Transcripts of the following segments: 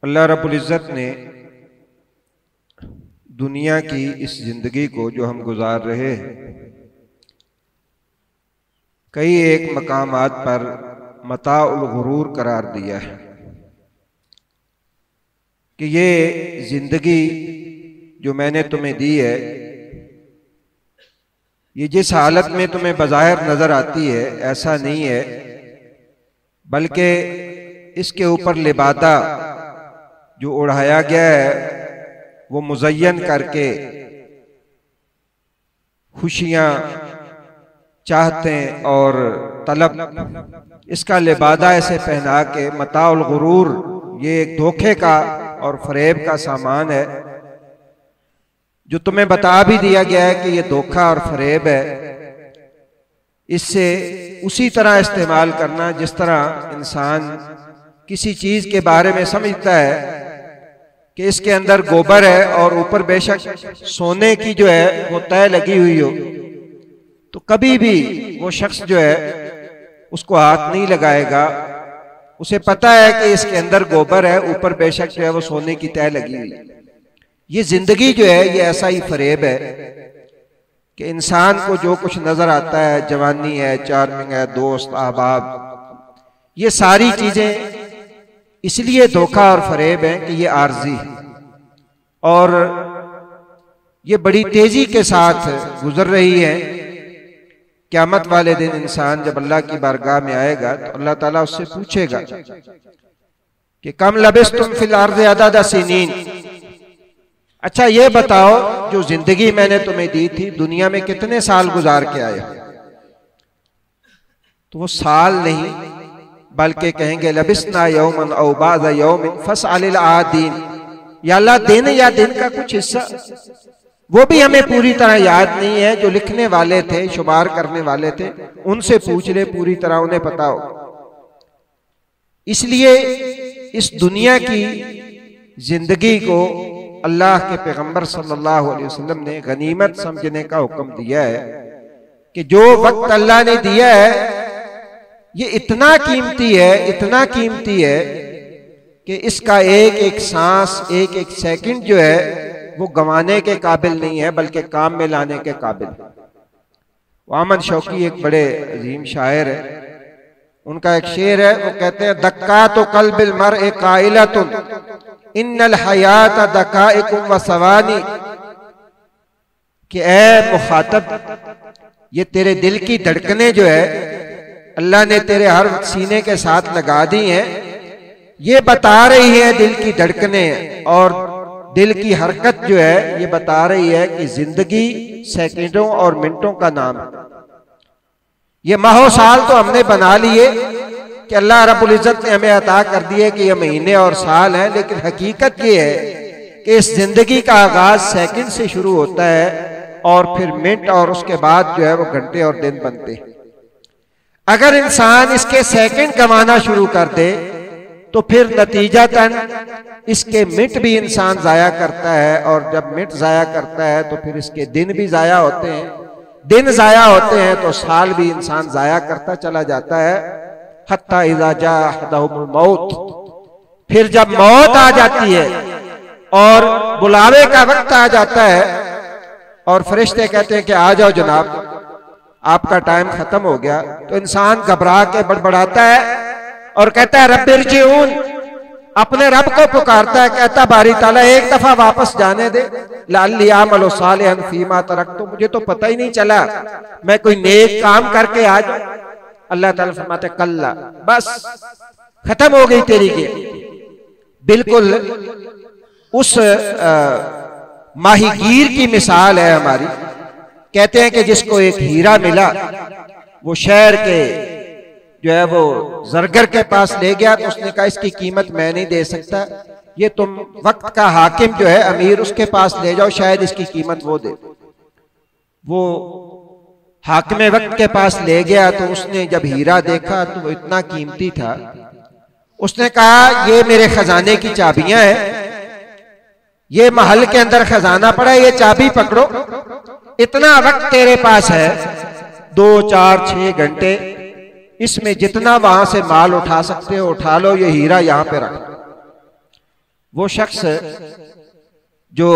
अल्लाह रब्बुल इज़्ज़त ने दुनिया की इस जिंदगी को जो हम गुजार रहे हैं, कई एक मकामात पर मताउल गुरूर करार दिया है कि ये जिंदगी जो मैंने तुम्हें दी है, ये जिस हालत में तुम्हें बज़ाहिर नजर आती है ऐसा नहीं है, बल्कि इसके ऊपर लिबादा जो उड़ाया गया है वो मुज़य्यन करके खुशियां चाहते हैं और तलब इसका लिबादा ऐसे पहना के मताउल गुरूर, ये एक धोखे का और फरेब का सामान है जो तुम्हें बता भी दिया गया है कि ये धोखा और फरेब है। इससे उसी तरह इस्तेमाल करना जिस तरह इंसान किसी चीज के बारे में समझता है कि इसके अंदर गोबर है और ऊपर बेशक सोने की जो है वो तय लगी हुई हो, तो कभी भी वो शख्स जो है उसको हाथ नहीं लगाएगा। उसे पता है कि इसके अंदर गोबर है, ऊपर बेशक जो है वो सोने की तय लगी हुई। ये जिंदगी जो है ये ऐसा ही फरेब है कि इंसान को जो कुछ नजर आता है, जवानी है, चार्मिंग है, दोस्त अहबाब, ये सारी चीजें इसलिए धोखा और फरेब है कि ये आर्जी है और ये बड़ी तेजी के साथ गुजर रही है। क़यामत वाले दिन इंसान जब अल्लाह की बारगाह में आएगा तो अल्लाह ताला उससे पूछेगा कि कम लबिस्तुम फिल अर्ज़ि अदद सिनीन, अच्छा ये बताओ जो जिंदगी मैंने तुम्हें दी थी दुनिया में कितने साल गुजार के आए? तो वो साल नहीं बल्कि कहेंगे लबिस्ना यौमन औ बाज़ यौमिन फस्अलिल आदीन, या अल्लाह दिन या दिन का कुछ हिस्सा, वो भी हमें पूरी तरह याद नहीं है। जो लिखने वाले थे, शुमार करने वाले थे, उनसे पूछ ले, पूरी तरह उन्हें पता हो। इसलिए इस दुनिया की जिंदगी को अल्लाह के पैगंबर सल्लल्लाहु अलैहि वसल्लम ने गनीमत समझने का हुक्म दिया है कि जो वक्त अल्लाह ने दिया है ये इतना कीमती है, इतना कीमती है कि इसका एक एक सांस, एक एक सेकंड जो है वो गंवाने के काबिल नहीं है बल्कि काम में लाने के काबिल है। अहमद शौकी एक बड़े अजीम शायर है, उनका एक शेर है, वो कहते हैं दक्कातु क़ल्बिल मर्इ क़ाइलतुन इन्नल हयात दकाइकुम व सवानी, कि ए मुखातब ये तेरे दिल की धड़कनें जो है अल्लाह ने तेरे हर सीने के साथ लगा दी हैं, ये बता रही है दिल की धड़कनें और दिल की हरकत जो है ये बता रही है कि जिंदगी सेकंडों और मिनटों का नाम है। ये माहो साल तो हमने बना लिए कि अल्लाह रब्बुल इज़्ज़त ने हमें अता कर दिए कि ये महीने और साल हैं, लेकिन हकीकत ये है कि इस जिंदगी का आगाज सेकंड से शुरू होता है और फिर मिनट और उसके बाद जो है वो घंटे और दिन बनते हैं। अगर इंसान इसके सेकंड कमाना शुरू कर दे तो फिर नतीजतन इसके मिनट भी इंसान जाया करता है और जब मिनट जाया करता है तो फिर इसके दिन भी जाया होते हैं, दिन जाया होते हैं तो साल भी इंसान जाया करता चला जाता है। हत्ता इज़ा जाअ अहदहुमुल मौत, फिर जब मौत आ जाती है और बुलावे का वक्त आ जाता है और फरिश्ते कहते हैं कि आ जाओ जनाब, आपका टाइम खत्म हो गया, तो इंसान घबरा के बड़बड़ाता है और कहता है रब्बिरजिऊन, अपने रब को पुकारता है, कहता बारी ताला एक दफा वापस जाने दे, लअल्ली अअमलु सालिहन फीमा तरक्तु, मुझे तो पता ही नहीं चला मैं कोई नेक काम करके आ जाऊं। अल्लाह ताला फरमाते कल्ला, बस खत्म हो गई तेरी के। बिल्कुल उस माहीगीर की मिसाल है हमारी। कहते हैं कि जिसको एक हीरा मिला वो शहर के जो है वो जरगर के पास ले गया तो उसने कहा इसकी कीमत मैं नहीं दे सकता, ये तुम वक्त का हाकिम जो है अमीर उसके पास ले जाओ, शायद इसकी कीमत वो दे। वो हाकिम वक्त के पास ले गया तो उसने जब हीरा देखा तो वो इतना कीमती था, उसने कहा ये मेरे खजाने की चाबियां हैं, ये महल के अंदर खजाना पड़ा है, ये चाबी पकड़ो, इतना वक्त तेरे पास है 2, 4, 6 घंटे, इसमें जितना वहां से माल उठा सकते हो उठा लो, ये हीरा यहां पे रख। वो शख्स जो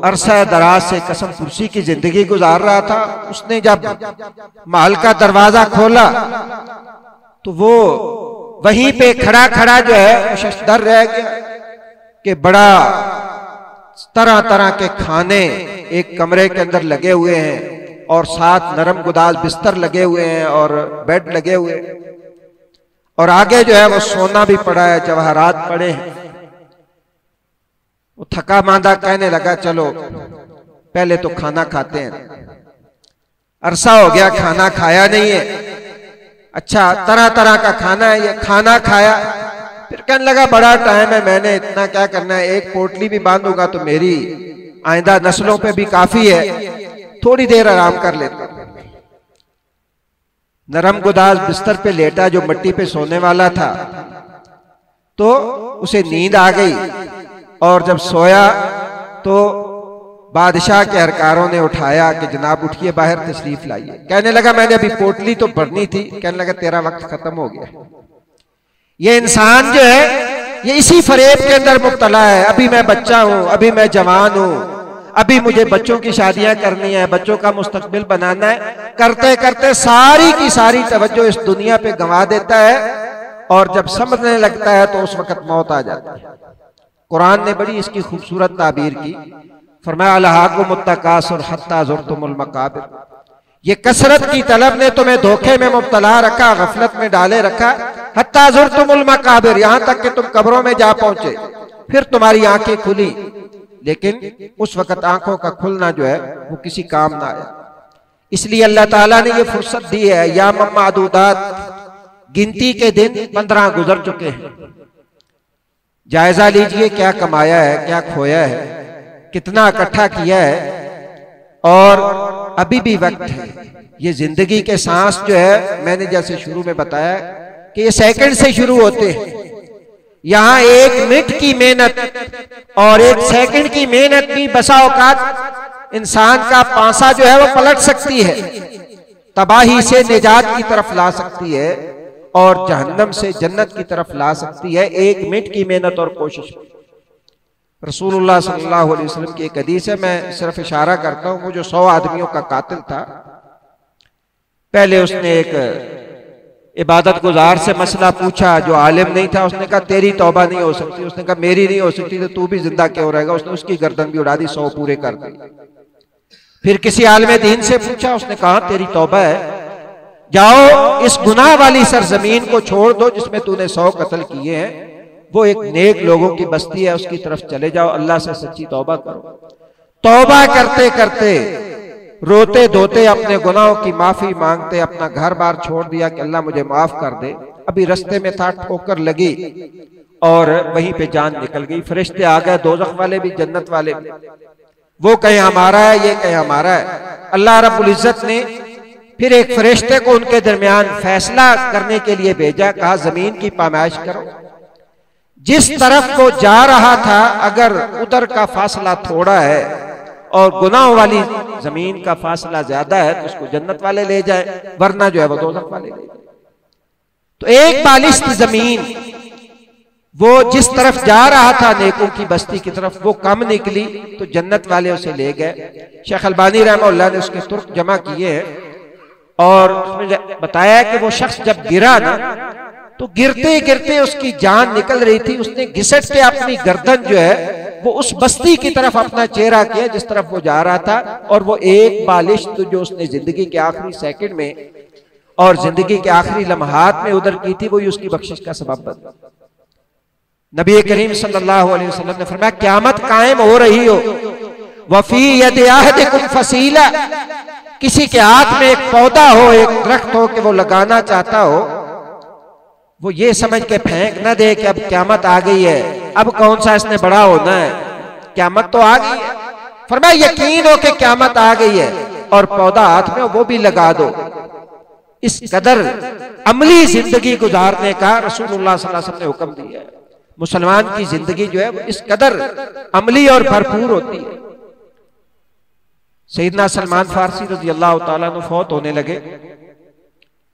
अरसा दराज से कसम कुर्सी की जिंदगी गुजार रहा था, उसने जब महल का दरवाजा खोला तो वो वहीं पे खड़ा खड़ा जो है वो शख्स डर रह गया कि बड़ा तरह तरह के खाने एक कमरे के अंदर लगे हुए हैं और साथ नरम गुदाज बिस्तर लगे हुए हैं और बेड लगे हुए हैं, और आगे जो है वो सोना भी पड़ा है, जवाहरात पड़े हैं। वो थका मांदा कहने लगा चलो पहले तो खाना खाते हैं। अरसा हो गया खाना खाया नहीं है। अच्छा, तरह तरह का खाना है, ये खाना खाया। फिर कहने लगा बड़ा टाइम है, मैंने इतना क्या करना है, एक पोटली भी बांधूंगा तो मेरी आइंदा नस्लों पे भी काफी है, थोड़ी देर आराम कर लेता। नरम गुदाज बिस्तर पे लेटा जो मिट्टी पे सोने वाला था, तो उसे नींद आ गई और जब सोया तो बादशाह के अहलकारों ने उठाया कि जनाब उठिए, बाहर तशरीफ लाइए। कहने लगा मैंने अभी पोटली तो भरनी थी। कहने लगा तेरा वक्त खत्म हो गया। ये इंसान जो है ये इसी फरेब के अंदर मुब्तला है। अभी मैं बच्चा हूं, अभी मैं जवान हूं, अभी मुझे बच्चों की शादियां करनी है, बच्चों का मुस्तकबिल बनाना है, करते करते सारी की सारी तवज्जो इस दुनिया पे गंवा देता है और जब समझने लगता है तो उस वक्त मौत आ जाती है। कुरान ने बड़ी इसकी खूबसूरत ताबीर की, फरमाया अलहाकुमुत तकासुर हत्ता ज़ुरतुमुल मकाबिर। ये कसरत की तलब ने तुम्हें धोखे में मुब्तला रखा, गफलत में डाले रखा, हत्ता ज़ुरतुमुल मकाबिर, यहां तक कि तुम कब्रों में जा पहुंचे। फिर तुम्हारी आंखें खुली, लेकिन उस वक्त आंखों का खुलना जो है वो किसी काम ना आया। इसलिए अल्लाह ताला ने ये फुर्सत दी है, या मादूदात, गिनती के दिन 15 गुजर चुके हैं। जायजा लीजिए क्या कमाया है, क्या खोया है, कितना इकट्ठा किया है, और अभी भी वक्त है। ये जिंदगी के सांस जो है, मैंने जैसे शुरू में बताया कि ये सेकंड से शुरू होते हैं। यहां एक मिनट की मेहनत और एक सेकंड की मेहनत भी बसा औकात इंसान का पांसा जो है वो पलट सकती है, तबाही से निजात की तरफ ला सकती है और जहन्नम से जन्नत की तरफ ला सकती है, एक मिनट की मेहनत और कोशिश। रसूलुल्लाह सल्लल्लाहु अलैहि वसल्लम की एक हदीस है, मैं सिर्फ इशारा करता हूं। वो जो 100 आदमियों का कातिल था, पहले उसने एक इबादत गुजार से मसला पूछा जो आलिम नहीं था। उसने कहा तेरी तौबा नहीं हो सकती। उसने कहा मेरी नहीं हो सकती तो तू भी जिंदा क्यों रहेगा। उसने उसकी गर्दन भी उड़ा दी, 100 पूरे कर दी। फिर किसी आलिम दीन से पूछा, उसने कहा तेरी तौबा है, जाओ इस गुनाह वाली सरजमीन को छोड़ दो जिसमें तूने 100 कत्ल किए हैं, वो एक नेक लोगों की बस्ती है, उसकी तरफ चले जाओ, अल्लाह से सच्ची तौबा करो। तौबा करते करते रोते धोते अपने गुनाहों की माफी मांगते अपना घर बार छोड़ दिया कि अल्लाह मुझे माफ कर दे। अभी रास्ते में था, ठोकर लगी और वहीं पे जान निकल गई। फरिश्ते आ गए, दोज़ख वाले भी जन्नत वाले भी, वो कहे हमारा है, ये कहे हमारा है। अल्लाह रब्बुल इज्जत ने फिर एक फरिश्ते को उनके दरमियान फैसला करने के लिए भेजा। कहा जमीन की पामाइश करो, जिस तरफ वो जा रहा था अगर उधर का फासला थोड़ा है और गुनाह वाली जमीन का फासला ज्यादा है तो उसको जन्नत वाले ले जाए, वरना जो है वो दोज़ख वाले ले जाए। तो एक बालिश्त जमीन वो जिस तरफ जा रहा था नेकों की बस्ती की तरफ, वो कम निकली तो जन्नत वाले उसे ले गए। शेख अलबानी रहमतुल्लाह ने उसके तुर्क जमा किए हैं और उसमें बताया कि वो शख्स जब गिरा ना तो गिरते गिरते उसकी जान निकल रही थी। उसने घिसट के अपनी गर्दन जो है वो उस बस्ती की तरफ अपना चेहरा किया जिस तरफ वो जा रहा था, और वो एक बालिश्त जो उसने जिंदगी के आखिरी सेकंड में और जिंदगी के आखिरी लम्हात में उधर की थी, वही उसकी बख्शिश का सबब बन। नबी करीम सल्लल्लाहु अलैहि वसल्लम ने फरमाया क़यामत कायम हो रही हो, वफी यदि अहदिकुम फसीला, किसी के हाथ में एक पौधा हो, एक दरख्त हो कि वो लगाना चाहता हो, वो ये समझ के फेंक ना दे कि अब क़यामत आ गई है, अब कौन सा इसने बड़ा होना है, क़यामत तो आ गई है। फरमाया यकीन हो कि क़यामत आ गई है और पौधा हाथ में वो भी लगा दो। इस कदर अमली जिंदगी गुजारने का रसूलुल्लाह सल्लल्लाहु अलैहि वसल्लम ने हुक्म दिया है। मुसलमान की जिंदगी जो है वो इस कदर अमली और भरपूर होती है। सैयदना सलमान फारसी रज़ी अल्लाह ताला अन्हु फौत होने लगे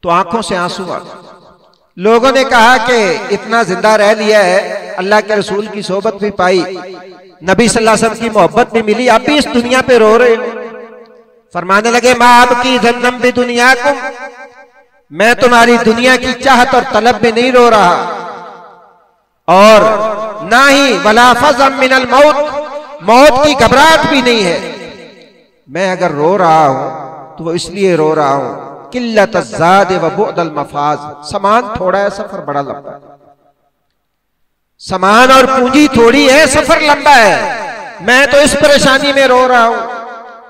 तो आंखों से आंसू आ गए। लोगों ने कहा कि इतना जिंदा रह लिया है, अल्लाह के रसूल की सोहबत भी पाई, नबी सल्लल्लाहु अलैहि वसल्लम की मोहब्बत भी मिली, आप भी इस दुनिया पे रो रहे हो। फरमाने लगे माँ अब की जन्नम भी दुनिया को, मैं तुम्हारी दुनिया की चाहत और तलब में नहीं रो रहा, और ना ही वला फज़म मिनल मौत, मौत की घबराहट भी नहीं है। मैं अगर रो रहा हूं तो वो इसलिए रो रहा हूं किल्लत ज़ाद व बुअदल मफाज, सामान थोड़ा है, सफर बड़ा लंबा है। सामान और पूंजी थोड़ी है, सफर लंबा है। मैं तो इस परेशानी में रो रहा हूं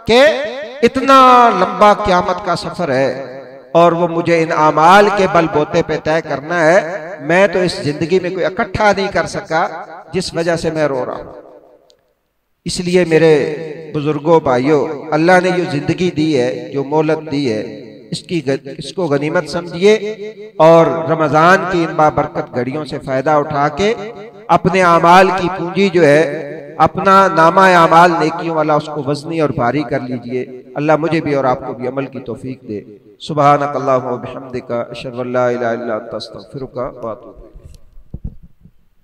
कि इतना लंबा क़यामत का सफर है और वो मुझे इन आमाल के बलबूते पे तय करना है। मैं तो इस जिंदगी में कोई इकट्ठा नहीं कर सका, जिस वजह से मैं रो रहा हूं। इसलिए मेरे बुजुर्गों भाइयों, अल्लाह ने जो जिंदगी दी है, जो मोहलत दी है, इसको गनीमत समझिए और रमजान की इन बाबरकत घड़ियों से फायदा उठा के अपने अमाल की पूंजी जो है, अपना नामा अमाल नेकियों वाला, उसको वजनी और भारी कर लीजिए। अल्लाह मुझे भी और आपको भी अमल की तौफीक दे। सुबहानक अल्लाहुम्मा व बिहम्दिका अशहदु अल्ला इलाहा इल्ला अंता अस्तगफिरुका व अतूबु इलैक।